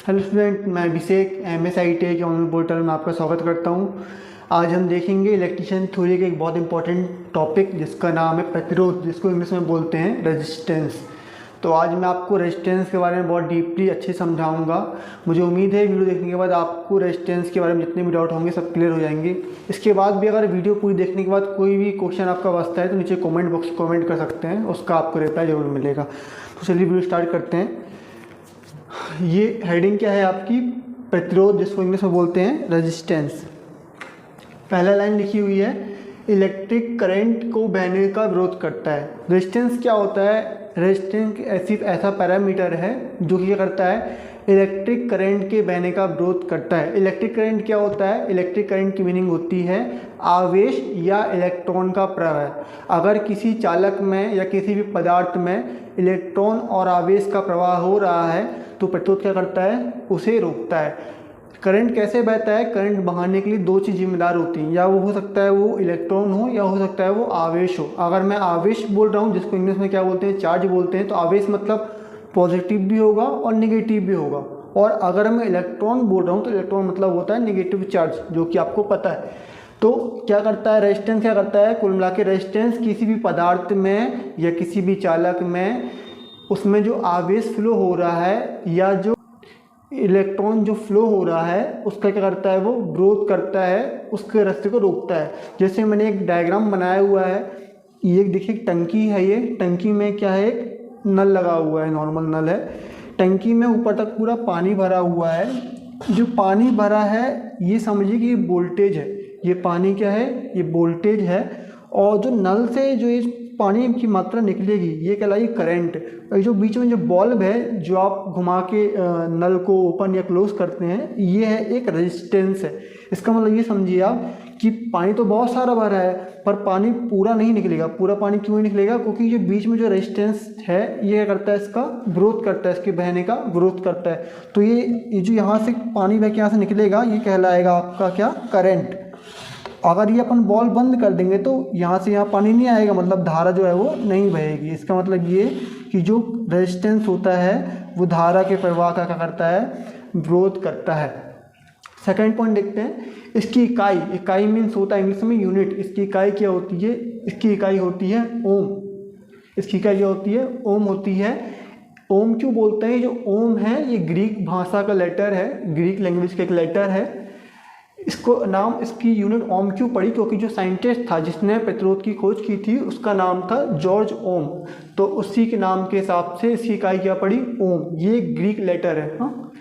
Hello student, मैं अभिषेक MSITI के online portal में आपका स्वागत करता हूं। आज हम देखेंगे इलेक्ट्रिशियन थ्योरी के एक बहुत इंपॉर्टेंट टॉपिक जिसका नाम है प्रतिरोध, जिसको इंग्लिश में बोलते हैं रेजिस्टेंस। तो आज मैं आपको रेजिस्टेंस के बारे में बहुत डीपली अच्छे समझाऊंगा। मुझे उम्मीद है वीडियो देखने के बाद आपको रेजिस्टेंस के बारे में जितने भी डाउट होंगे सब क्लियर हो जाएंगे। इसके बाद भी अगर वीडियो पूरी देखने के बाद कोई भी क्वेश्चन आपका बचता है तो नीचे कमेंट बॉक्स में कमेंट कर सकते हैं, उसका आपको रिप्लाई जरूर मिलेगा। तो चलिए वीडियो स्टार्ट करते हैं। ये हेडिंग क्या है आपकी, प्रतिरोध, जिसको इंग्लिश में बोलते हैं रेजिस्टेंस। पहला लाइन लिखी हुई है, इलेक्ट्रिक करंट को बहने का विरोध करता है। रेजिस्टेंस क्या होता है? रेजिस्टेंस ऐसा पैरामीटर है जो क्या करता है, इलेक्ट्रिक करंट के बहने का विरोध करता है। इलेक्ट्रिक करंट क्या होता है? इलेक्ट्रिक करंट की मीनिंग होती है आवेश या इलेक्ट्रॉन का प्रवाह। अगर किसी चालक में या किसी भी पदार्थ में इलेक्ट्रॉन और आवेश का प्रवाह हो रहा है तो प्रतिरोध क्या करता है, उसे रोकता है। करंट कैसे बहता है? करंट बहाने के लिए दो चीज़ जिम्मेदार होती हैं, या वो हो सकता है वो इलेक्ट्रॉन हो या हो सकता है वो आवेश हो। अगर मैं आवेश बोल रहा हूँ, जिसको इंग्लिश में क्या बोलते हैं, चार्ज बोलते हैं, तो आवेश मतलब पॉजिटिव भी होगा और नेगेटिव भी होगा। और अगर मैं इलेक्ट्रॉन बोल रहा हूँ तो इलेक्ट्रॉन मतलब होता है नेगेटिव चार्ज, जो कि आपको पता है। तो क्या करता है रेजिस्टेंस, क्या करता है, कुल मिला के रेजिस्टेंस किसी भी पदार्थ में या किसी भी चालक में उसमें जो आवेश फ्लो हो रहा है या जो इलेक्ट्रॉन जो फ्लो हो रहा है उसका क्या करता है, वो विरोध करता है, उसके रास्ते को रोकता है। जैसे मैंने एक डायग्राम बनाया हुआ है, ये देखिए टंकी है, ये टंकी में क्या है, एक नल लगा हुआ है, नॉर्मल नल है। टंकी में ऊपर तक पूरा पानी भरा हुआ है। जो पानी भरा है ये समझिए कि ये वोल्टेज है, ये पानी क्या है, ये वोल्टेज है। और जो नल से जो ये पानी की मात्रा निकलेगी ये कहलाएगी करंट। और जो बीच में जो बल्ब है जो आप घुमा के नल को ओपन या क्लोज करते हैं, ये है एक रेजिस्टेंस है। इसका मतलब ये समझिए आप कि पानी तो बहुत सारा भरा है पर पानी पूरा नहीं निकलेगा। पूरा पानी क्यों नहीं निकलेगा? क्योंकि जो बीच में जो रेजिस्टेंस है ये क्या करता है, इसका विरोध करता है, इसके बहने का विरोध करता है। तो ये जो यहाँ से पानी बह के यहाँ से निकलेगा ये कहलाएगा आपका क्या, करंट। अगर ये अपन बॉल बंद कर देंगे तो यहाँ से यहाँ पानी नहीं आएगा, मतलब धारा जो है वो नहीं बहेगी। इसका मतलब ये कि जो रेजिस्टेंस होता है वो धारा के प्रवाह का क्या करता है, विरोध करता है। सेकंड पॉइंट देखते हैं, इसकी इकाई। इकाई मीन्स होता है इंग्लिश में यूनिट। इसकी इकाई क्या होती है? इसकी इकाई होती है ओम। इसकी इकाई क्या होती है? ओम होती है। ओम क्यों बोलते हैं? जो ओम है ये ग्रीक भाषा का लेटर है, ग्रीक लैंग्वेज का एक लेटर है। इसको नाम, इसकी यूनिट ओम क्यों पड़ी? क्योंकि जो साइंटिस्ट था जिसने प्रतिरोध की खोज की थी उसका नाम था जॉर्ज ओम, तो उसी के नाम के हिसाब से इसकी इकाई क्या पड़ी, ओम। ये ग्रीक लेटर है। हाँ,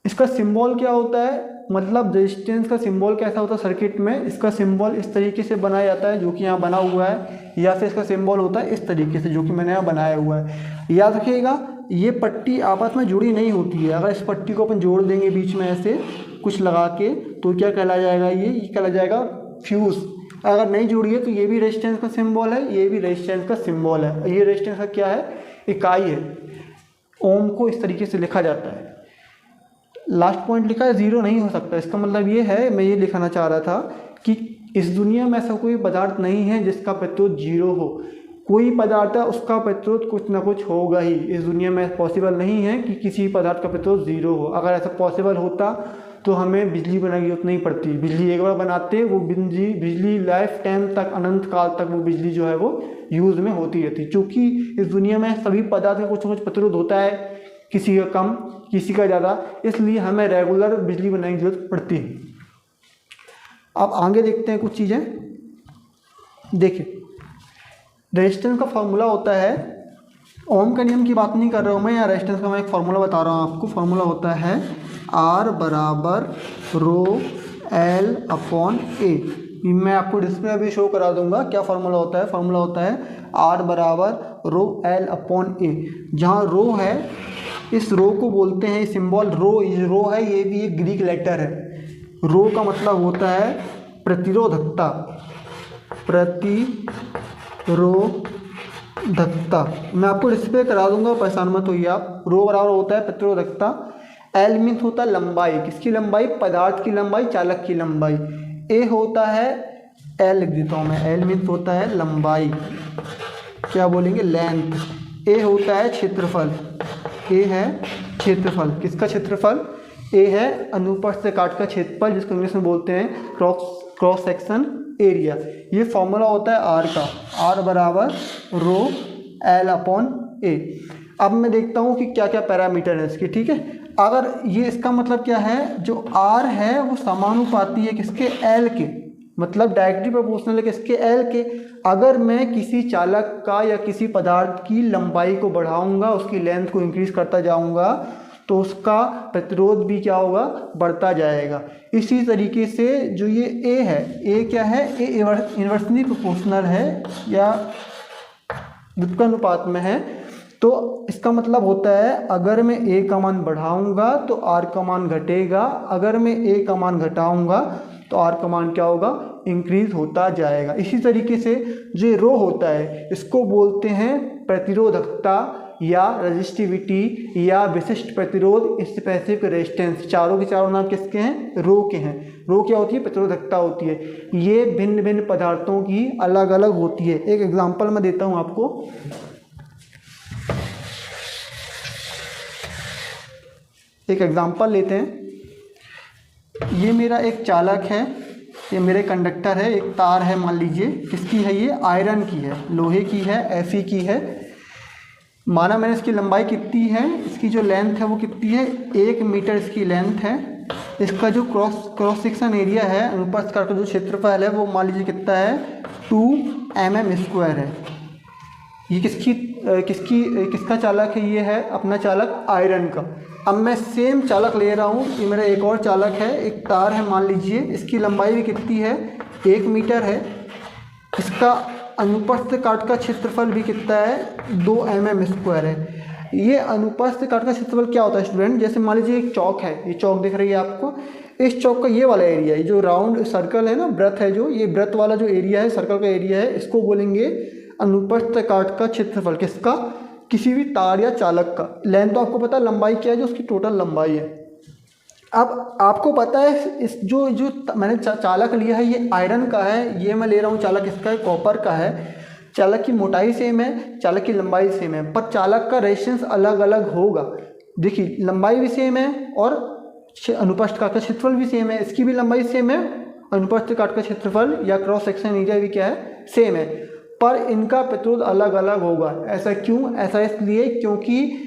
इसका सिंबल क्या होता है, मतलब रेजिस्टेंस का सिंबल कैसा होता है सर्किट में? इसका सिंबल इस तरीके से बनाया जाता है जो कि यहाँ बना हुआ है, या फिर इसका सिंबल होता है इस तरीके से जो कि मैंने यहाँ बनाया हुआ है। याद रखिएगा ये पट्टी आपस में जुड़ी नहीं होती है। अगर इस पट्टी को अपन जोड़ देंगे बीच में ऐसे कुछ लगा के तो क्या कहला जाएगा, ये कहला जाएगा फ्यूज। अगर नहीं जोड़ी है तो ये भी रेजिस्टेंस का सिंबल है, ये भी रेजिस्टेंस का सिंबल है। ये रेजिस्टेंस का क्या है, इकाई है। ओम को इस तरीके से लिखा जाता है। लास्ट पॉइंट लिखा है जीरो नहीं हो सकता। इसका मतलब ये है, मैं ये लिखाना चाह रहा था कि इस दुनिया में ऐसा कोई पदार्थ नहीं है जिसका प्रतिरोध जीरो हो। कोई पदार्थ है उसका प्रतिरोध कुछ ना कुछ होगा ही। इस दुनिया में पॉसिबल नहीं है कि किसी पदार्थ का प्रतिरोध जीरो हो। अगर ऐसा पॉसिबल होता तो हमें बिजली बनाने की जरूरत नहीं पड़ती। बिजली एक बार बनाते, वो बिजली लाइफ टाइम तक, अनंत काल तक वो बिजली जो है वो यूज़ में होती रहती। क्योंकि इस दुनिया में सभी पदार्थ का कुछ ना कुछ प्रतिरोध होता है, किसी का कम किसी का ज़्यादा, इसलिए हमें रेगुलर बिजली बनाने की जरूरत पड़ती है। अब आगे देखते हैं कुछ चीज़ें। देखिए रेजिस्टेंस का फॉर्मूला होता है, ओम का नियम की बात नहीं कर रहा हूँ मैं, यहाँ रेजिस्टेंस का मैं एक फार्मूला बता रहा हूँ आपको। फार्मूला होता है R बराबर रो L अपॉन ए। मैं आपको डिस्प्ले में भी शो करा दूंगा क्या फार्मूला होता है। फार्मूला होता है R बराबर रो L अपॉन ए। जहाँ रो है, इस रो को बोलते हैं सिंबल रो। ये रो है, ये भी एक ग्रीक लेटर है। रो का मतलब होता है प्रतिरोधकता। प्रतिरोधकता मैं आपको डिस्प्ले करा दूंगा, परेशान मत होइए आप। रो बराबर होता है प्रतिरोधकता। एल मीन्स होता है लंबाई। किसकी लंबाई? पदार्थ की लंबाई, चालक की लंबाई। ए होता है, एल लिख देता हूँ मैं, एल मीन्स होता है लंबाई, क्या बोलेंगे, लेंथ। ए होता है क्षेत्रफल, ए है क्षेत्रफल, किसका क्षेत्रफल, ए है अनुप्रस्थ काट का क्षेत्रफल जिसको इंग्लिश में बोलते हैं क्रॉस सेक्शन एरिया। ये फॉर्मूला होता है आर का, आर बराबर रो एल अपॉन ए। अब मैं देखता हूँ कि क्या क्या पैरामीटर है इसके, ठीक है। अगर ये इसका मतलब क्या है, जो आर है वो समानुपाती है किसके, एल के, मतलब डायरेक्टली प्रोपोर्शनल है किसके, एल के। अगर मैं किसी चालक का या किसी पदार्थ की लंबाई को बढ़ाऊंगा, उसकी लेंथ को इंक्रीज करता जाऊंगा, तो उसका प्रतिरोध भी क्या होगा, बढ़ता जाएगा। इसी तरीके से जो ये ए है, ए क्या है, ए इन्वर्सली प्रोपोर्शनल है या व्युत्क्रमानुपात में है। तो इसका मतलब होता है अगर मैं ए का मान बढ़ाऊंगा तो आर का मान घटेगा, अगर मैं ए का मान घटाऊंगा तो आर का मान क्या होगा, इंक्रीज होता जाएगा। इसी तरीके से जो रो होता है इसको बोलते हैं प्रतिरोधकता या रेजिस्टिविटी या विशिष्ट प्रतिरोध, स्पेसिफिक रेजिस्टेंस। चारों के चारों नाम किसके हैं, रो के हैं। रो क्या होती है, प्रतिरोधकता होती है। ये भिन्न भिन्न पदार्थों की अलग अलग होती है। एक एग्जांपल मैं देता हूँ आपको। एक एग्जांपल लेते हैं। ये मेरा एक चालक है, ये मेरे कंडक्टर है, एक तार है, मान लीजिए किसकी है, ये आयरन की है, लोहे की है, Fe की है। माना मैंने इसकी लंबाई कितनी है, इसकी जो लेंथ है वो कितनी है, 1 मीटर इसकी लेंथ है। इसका जो क्रॉस सेक्शन एरिया है, अनुप्रस्थ काट का जो क्षेत्रफल है वो मान लीजिए कितना है, 2 mm² है। ये किसका चालक है, ये है अपना चालक आयरन का। अब मैं सेम चालक ले रहा हूँ, ये मेरा एक और चालक है, एक तार है मान लीजिए, इसकी लंबाई भी कितनी है, 1 मीटर है। इसका अनुप्रस्थ काट का क्षेत्रफल भी कितना है, 2 mm² है। ये अनुप्रस्थ काट का क्षेत्रफल क्या होता है स्टूडेंट, जैसे मान लीजिए एक चौक है, ये चौक दिख रही है आपको, इस चौक का ये वाला एरिया है, जो राउंड सर्कल है ना, वृत्त है, जो ये वृत्त वाला जो एरिया है, सर्कल का एरिया है, इसको बोलेंगे अनुप्रस्थ काट का क्षेत्रफल। किसका, किसी भी तार या चालक का। लेंथ तो आपको पता है, लंबाई क्या है, जो उसकी टोटल लंबाई है। अब आपको पता है इस जो मैंने चालक लिया है ये आयरन का है, ये मैं ले रहा हूँ चालक इसका है कॉपर का है। चालक की मोटाई सेम है, चालक की लंबाई सेम है, पर चालक का रेजिस्टेंस अलग अलग होगा। देखिए लंबाई भी सेम है और अनुप्रस्थ काट का क्षेत्रफल भी सेम है, इसकी भी लंबाई सेम है, अनुप्रस्थ काट का क्षेत्रफल या क्रॉस सेक्शन एरिया भी क्या है, सेम है, पर इनका प्रतिरोध अलग अलग होगा। ऐसा क्यों, ऐसा इसलिए क्योंकि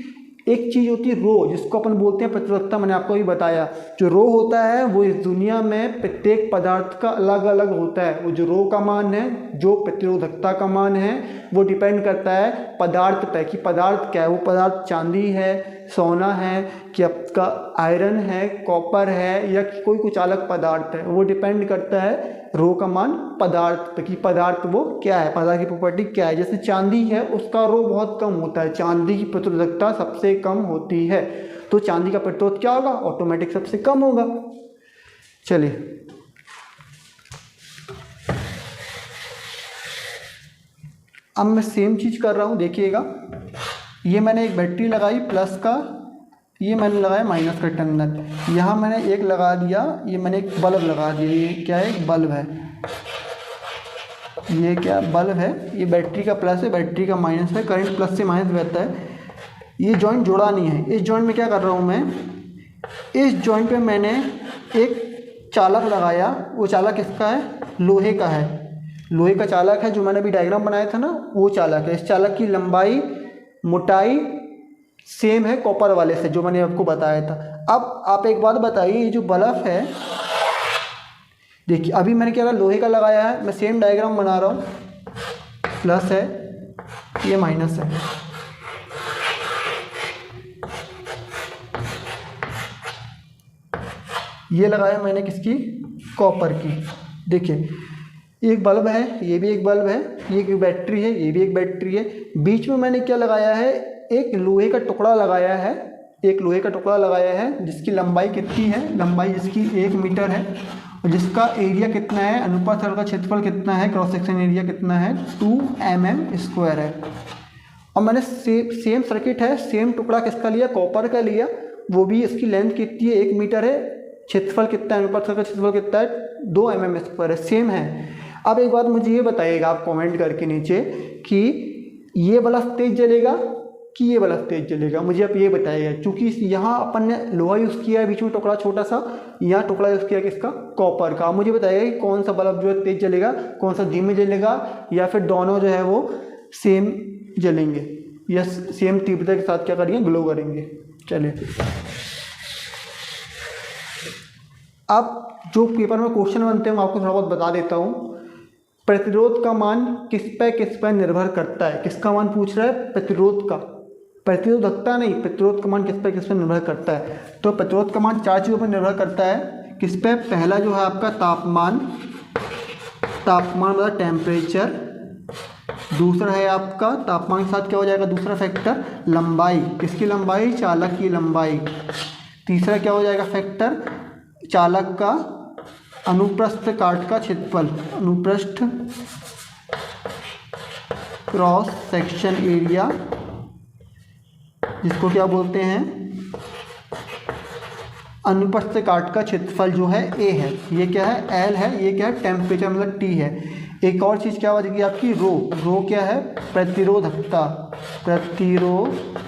एक चीज़ होती है रो, जिसको अपन बोलते हैं प्रतिरोधकता। मैंने आपको भी बताया, जो रो होता है वो इस दुनिया में प्रत्येक पदार्थ का अलग अलग होता है। वो जो रो का मान है, जो प्रतिरोधकता का मान है, वो डिपेंड करता है पदार्थ पे कि पदार्थ क्या है। वो पदार्थ चांदी है, सोना है, कि आपका आयरन है, कॉपर है, या कोई कुछ अलग पदार्थ है। वो डिपेंड करता है रो का मान पदार्थ पे कि पदार्थ वो क्या है, पदार्थ की प्रॉपर्टी क्या है। जैसे चांदी है, उसका रो बहुत कम होता है, चांदी की प्रतिरोधकता सबसे कम होती है, तो चांदी का प्रतिरोध क्या होगा, ऑटोमेटिक सबसे कम होगा। चलिए अब मैं सेम चीज़ कर रहा हूँ, देखिएगा। ये मैंने एक बैटरी लगाई प्लस का, ये मैंने लगाया माइनस का टर्मिनल, यहाँ मैंने एक लगा दिया, ये मैंने एक बल्ब लगा दिया। ये क्या है, एक बल्ब है, ये क्या बल्ब है, ये बैटरी का प्लस है, बैटरी का माइनस है, करंट प्लस से माइनस बहता है। ये जॉइंट जुड़ा नहीं है। इस जॉइंट में क्या कर रहा हूँ मैं, इस जॉइंट पे मैंने एक चालक लगाया। वो चालक किसका है, लोहे का है, लोहे का चालक है, जो मैंने अभी डायग्राम बनाया था ना, वो चालक है। इस चालक की लंबाई, मोटाई सेम है कॉपर वाले से, जो मैंने आपको बताया था। अब आप एक बात बताइए, ये जो बल्ब है, देखिए अभी मैंने क्या लोहे का लगाया है, मैं सेम डायग्राम बना रहा हूँ, प्लस है, ये माइनस है। ये लगाया मैंने किसकी, कॉपर की। देखिए एक बल्ब है, ये भी एक बल्ब है, ये एक बैटरी है, ये भी एक बैटरी है। बीच में मैंने क्या लगाया है, एक लोहे का टुकड़ा लगाया है, एक लोहे का टुकड़ा लगाया है, जिसकी लंबाई कितनी है, लंबाई जिसकी 1 मीटर है, और जिसका एरिया कितना है, अनुप्रस्थ काट का क्षेत्रफल कितना है, क्रॉस सेक्शन एरिया कितना है, 2 mm² है। और मैंने सेम सर्किट है, सेम टुकड़ा किसका लिया, कॉपर का लिया, वो भी इसकी लेंथ कितनी है, 1 मीटर है, क्षेत्रफल कितना है, अनुप्रस्थ का क्षेत्रफल कितना है, 2 mm² है, सेम है। अब एक बात मुझे ये बताइएगा आप कमेंट करके नीचे कि ये बल्ब तेज जलेगा कि ये बल्ब तेज जलेगा, मुझे आप ये बताइए। क्योंकि यहाँ अपन ने लोहा यूज़ किया है, बीच में टुकड़ा छोटा सा, यहाँ टुकड़ा यूज़ किया किसका, कॉपर का। मुझे बताइएगा कि कौन सा बल्ब जो है तेज जलेगा, कौन सा धीमे जलेगा, या फिर दोनों जो है वो सेम जलेंगे या सेम तीव्रता के साथ क्या करेंगे, ग्लो करेंगे। चलिए अब जो पेपर में क्वेश्चन बनते हैं मैं आपको थोड़ा बहुत बता देता हूँ। प्रतिरोध का मान किस पर निर्भर करता है, किसका मान पूछ रहा है, प्रतिरोध का, प्रतिरोधकता नहीं, प्रतिरोध का मान किस पर निर्भर करता है। तो प्रतिरोध का मान 4 चीज़ों पर निर्भर करता है। किस पे, पहला जो है आपका तापमान, तापमान मतलब टेम्परेचर। दूसरा है आपका तापमान के साथ क्या हो जाएगा, दूसरा फैक्टर लंबाई, किसकी लंबाई, चालक की लंबाई। तीसरा क्या हो जाएगा फैक्टर, चालक का अनुप्रस्थ काट का क्षेत्रफल, अनुप्रस्थ क्रॉस सेक्शन एरिया, जिसको क्या बोलते हैं, अनुप्रस्थ काट का क्षेत्रफल जो है ए है, ये क्या है एल है, ये क्या है टेम्परेचर मतलब टी है। एक और चीज़ क्या हो जाएगी आपकी रो, रो क्या है प्रतिरोधकता, प्रतिरोधकता,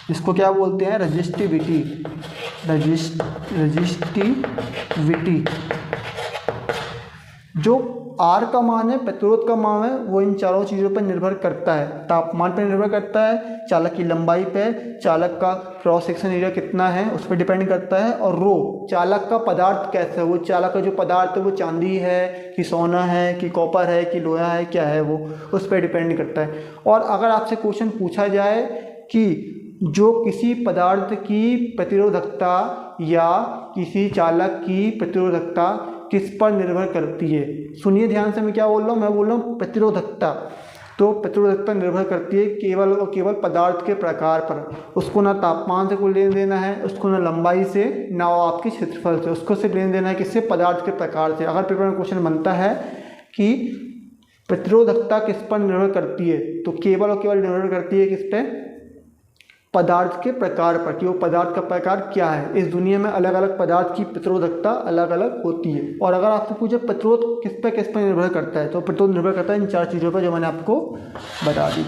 जिसको क्या बोलते हैं रजिस्टिविटी, रजिस्टिविटी। जो आर का मान है, प्रतिरोध का मान है, वो इन चारों चीज़ों पर निर्भर करता है। तापमान पर निर्भर करता है, चालक की लंबाई पे, चालक का क्रॉस सेक्शन एरिया कितना है उस पर डिपेंड करता है, और रो चालक का पदार्थ कैसा है, वो चालक का जो पदार्थ है वो चांदी है कि सोना है कि कॉपर है कि लोहा है, क्या है वो, उस पर डिपेंड करता है। और अगर आपसे क्वेश्चन पूछा जाए कि जो किसी पदार्थ की प्रतिरोधकता या किसी चालक की प्रतिरोधकता किस पर निर्भर करती है, सुनिए ध्यान से मैं क्या बोल रहा हूँ, मैं बोल रहा हूँ प्रतिरोधकता। तो प्रतिरोधकता निर्भर करती है केवल और केवल पदार्थ के प्रकार पर, उसको ना तापमान से कोई लेन देना है, उसको ना लंबाई से, ना आपके क्षेत्रफल से, उसको सिर्फ लेन देना है किससे, पदार्थ के प्रकार से। अगर पेपर में क्वेश्चन बनता है कि प्रतिरोधकता किस पर निर्भर करती है, तो केवल और केवल निर्भर करती है किस पे, पदार्थ के प्रकार पर, कि वो पदार्थ का प्रकार क्या है। इस दुनिया में अलग अलग पदार्थ की प्रतिरोधकता अलग अलग होती है। और अगर आपसे पूछे प्रतिरोध किस पर निर्भर करता है, तो प्रतिरोध निर्भर करता है इन 4 चीज़ों पर जो मैंने आपको बता दी।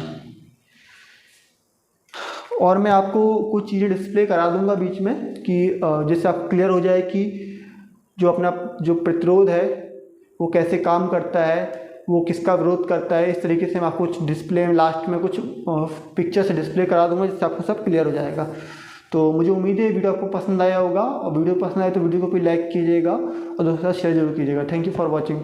और मैं आपको कुछ चीज़ें डिस्प्ले करा दूंगा बीच में कि जिससे आप क्लियर हो जाए कि जो अपना जो प्रतिरोध है वो कैसे काम करता है, वो किसका विरोध करता है। इस तरीके से मैं आपको कुछ डिस्प्ले में लास्ट में कुछ पिक्चर से डिस्प्ले करा दूंगा जिससे आपको सब क्लियर हो जाएगा। तो मुझे उम्मीद है वीडियो आपको पसंद आया होगा, और वीडियो पसंद आए तो वीडियो को भी लाइक कीजिएगा और दोस्तों के साथ शेयर जरूर कीजिएगा। Thank you for watching.